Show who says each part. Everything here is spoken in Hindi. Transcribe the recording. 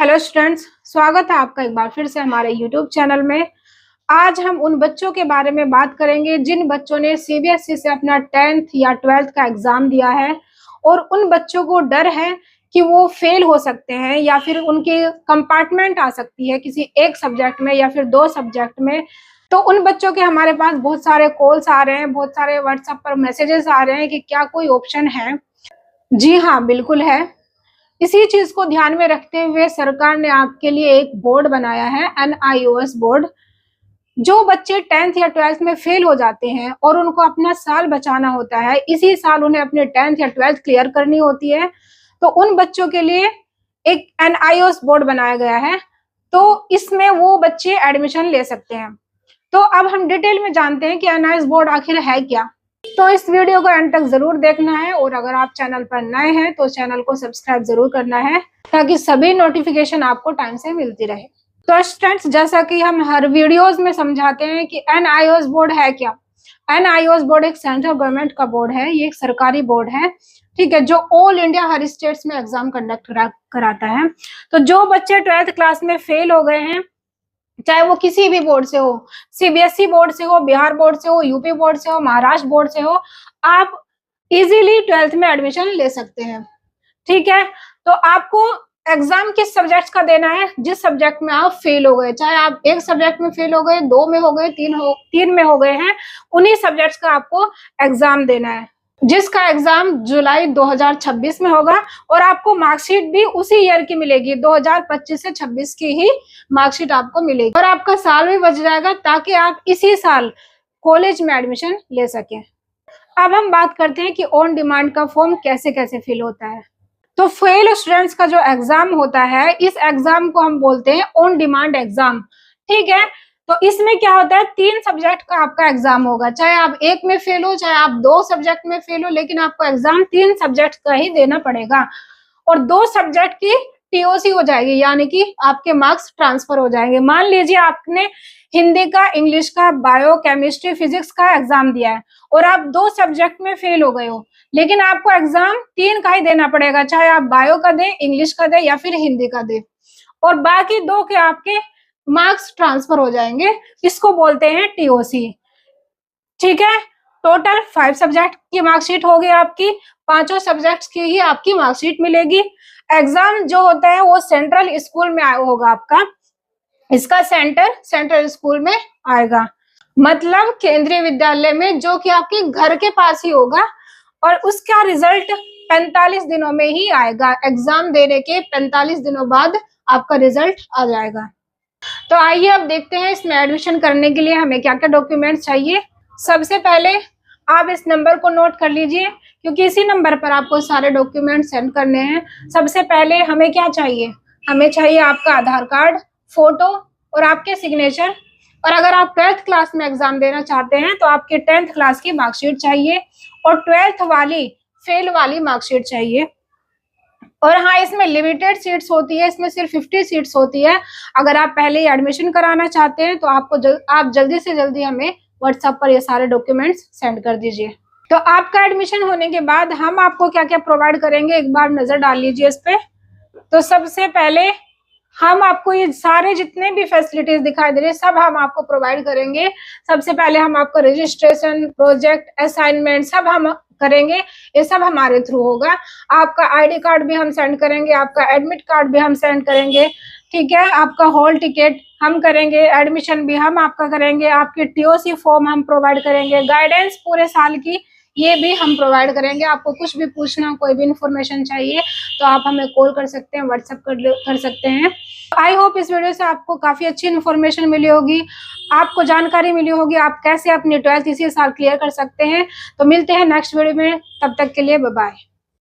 Speaker 1: हेलो स्टूडेंट्स, स्वागत है आपका एक बार फिर से हमारे यूट्यूब चैनल में। आज हम उन बच्चों के बारे में बात करेंगे जिन बच्चों ने सीबीएसई से अपना 10th या 12th का एग्जाम दिया है और उन बच्चों को डर है कि वो फेल हो सकते हैं या फिर उनकी कंपार्टमेंट आ सकती है किसी एक सब्जेक्ट में या फिर 2 सब्जेक्ट में। तो उन बच्चों के हमारे पास बहुत सारे कॉल्स आ रहे हैं, बहुत सारे व्हाट्सएप पर मैसेजेस आ रहे हैं कि क्या कोई ऑप्शन है। जी हाँ, बिल्कुल है। इसी चीज को ध्यान में रखते हुए सरकार ने आपके लिए एक बोर्ड बनाया है, NIOS बोर्ड। जो बच्चे 10th या 12th में फेल हो जाते हैं और उनको अपना साल बचाना होता है, इसी साल उन्हें अपने 10th या 12th क्लियर करनी होती है, तो उन बच्चों के लिए एक NIOS बोर्ड बनाया गया है। तो इसमें वो बच्चे एडमिशन ले सकते हैं। तो अब हम डिटेल में जानते हैं कि NIOS बोर्ड आखिर है क्या। तो इस वीडियो को एंड तक जरूर देखना है और अगर आप चैनल पर नए हैं तो चैनल को सब्सक्राइब जरूर करना है ताकि सभी नोटिफिकेशन आपको टाइम से मिलती रहे। तो स्टूडेंट्स, जैसा कि हम हर वीडियोस में समझाते हैं कि NIOS बोर्ड है क्या। NIOS बोर्ड एक सेंट्रल गवर्नमेंट का बोर्ड है, ये एक सरकारी बोर्ड है, ठीक है, जो ऑल इंडिया हर स्टेट्स में एग्जाम कंडक्ट कराता है। तो जो बच्चे 12th क्लास में फेल हो गए हैं, चाहे वो किसी भी बोर्ड से हो, सीबीएसई बोर्ड से हो, बिहार बोर्ड से हो, यूपी बोर्ड से हो, महाराष्ट्र बोर्ड से हो, आप इजीली 12th में एडमिशन ले सकते हैं। ठीक है, तो आपको एग्जाम किस सब्जेक्ट का देना है, जिस सब्जेक्ट में आप फेल हो गए, चाहे आप एक सब्जेक्ट में फेल हो गए, 2 में हो गए, 3 में हो गए हैं, उन्हीं सब्जेक्ट्स का आपको एग्जाम देना है, जिसका एग्जाम जुलाई 2026 में होगा और आपको मार्कशीट भी उसी ईयर की मिलेगी। 2025 से 26 की ही मार्कशीट आपको मिलेगी और आपका साल भी बच जाएगा ताकि आप इसी साल कॉलेज में एडमिशन ले सकें। अब हम बात करते हैं कि ऑन डिमांड का फॉर्म कैसे कैसे फिल होता है। तो फेल स्टूडेंट्स का जो एग्जाम होता है, इस एग्जाम को हम बोलते हैं ऑन डिमांड एग्जाम। ठीक है, तो इसमें क्या होता है, 3 सब्जेक्ट का आपका एग्जाम होगा, चाहे आप एक में फेल हो, चाहे आप 2 सब्जेक्ट में फेल हो, लेकिन आपको एग्जाम 3 सब्जेक्ट का ही देना पड़ेगा और 2 सब्जेक्ट की TOC हो जाएगी, यानी कि आपके मार्क्स ट्रांसफर हो जाएंगे। मान लीजिए आपने हिंदी का, इंग्लिश का, बायो, केमिस्ट्री, फिजिक्स का एग्जाम दिया है और आप 2 सब्जेक्ट में फेल हो गए हो, लेकिन आपको एग्जाम 3 का ही देना पड़ेगा, चाहे आप बायो का दें, इंग्लिश का दें या फिर हिंदी का दें, और बाकी 2 के आपके मार्क्स ट्रांसफर हो जाएंगे। इसको बोलते हैं TOC। ठीक है, टोटल 5 सब्जेक्ट की मार्कशीट होगी आपकी, 5 सब्जेक्ट्स की ही आपकी मार्कशीट मिलेगी। एग्जाम जो होता है वो सेंट्रल स्कूल में होगा आपका, इसका सेंट्रल स्कूल में आएगा, मतलब केंद्रीय विद्यालय में, जो कि आपके घर के पास ही होगा और उसका रिजल्ट 45 दिनों में ही आएगा। एग्जाम देने के 45 दिनों बाद आपका रिजल्ट आ जाएगा। तो आइए अब देखते हैं इसमें एडमिशन करने के लिए हमें क्या क्या डॉक्यूमेंट्स चाहिए। सबसे पहले आप इस नंबर को नोट कर लीजिए क्योंकि इसी नंबर पर आपको सारे डॉक्यूमेंट सेंड करने हैं। सबसे पहले हमें क्या चाहिए, हमें चाहिए आपका आधार कार्ड, फोटो और आपके सिग्नेचर। और अगर आप 12th क्लास में एग्जाम देना चाहते हैं तो आपके 10th क्लास की मार्कशीट चाहिए और 12th वाली फेल वाली मार्कशीट चाहिए। और हाँ, इसमें लिमिटेड सीट्स होती है, इसमें सिर्फ 50 सीट्स होती है। अगर आप पहले ही एडमिशन कराना चाहते हैं तो आप जल्दी से जल्दी हमें व्हाट्सएप पर ये सारे डॉक्यूमेंट्स सेंड कर दीजिए। तो आपका एडमिशन होने के बाद हम आपको क्या क्या प्रोवाइड करेंगे, एक बार नजर डाल लीजिए इस पे। तो सबसे पहले हम आपको ये सारे जितने भी फैसिलिटीज दिखाई दे रहे हैं सब हम आपको प्रोवाइड करेंगे। सबसे पहले हम आपको रजिस्ट्रेशन, प्रोजेक्ट, असाइनमेंट सब हम करेंगे, ये सब हमारे थ्रू होगा। आपका ID कार्ड भी हम सेंड करेंगे, आपका एडमिट कार्ड भी हम सेंड करेंगे, ठीक है, आपका हॉल टिकट हम करेंगे, एडमिशन भी हम आपका करेंगे, आपकी TOC फॉर्म हम प्रोवाइड करेंगे, गाइडेंस पूरे साल की ये भी हम प्रोवाइड करेंगे। आपको कुछ भी पूछना, कोई भी इंफॉर्मेशन चाहिए तो आप हमें कॉल कर सकते हैं, व्हाट्सएप कर सकते हैं। आई होप इस वीडियो से आपको काफी अच्छी इन्फॉर्मेशन मिली होगी, आपको जानकारी मिली होगी आप कैसे अपनी 12th इसी साल क्लियर कर सकते हैं। तो मिलते हैं नेक्स्ट वीडियो में, तब तक के लिए बाय बाय।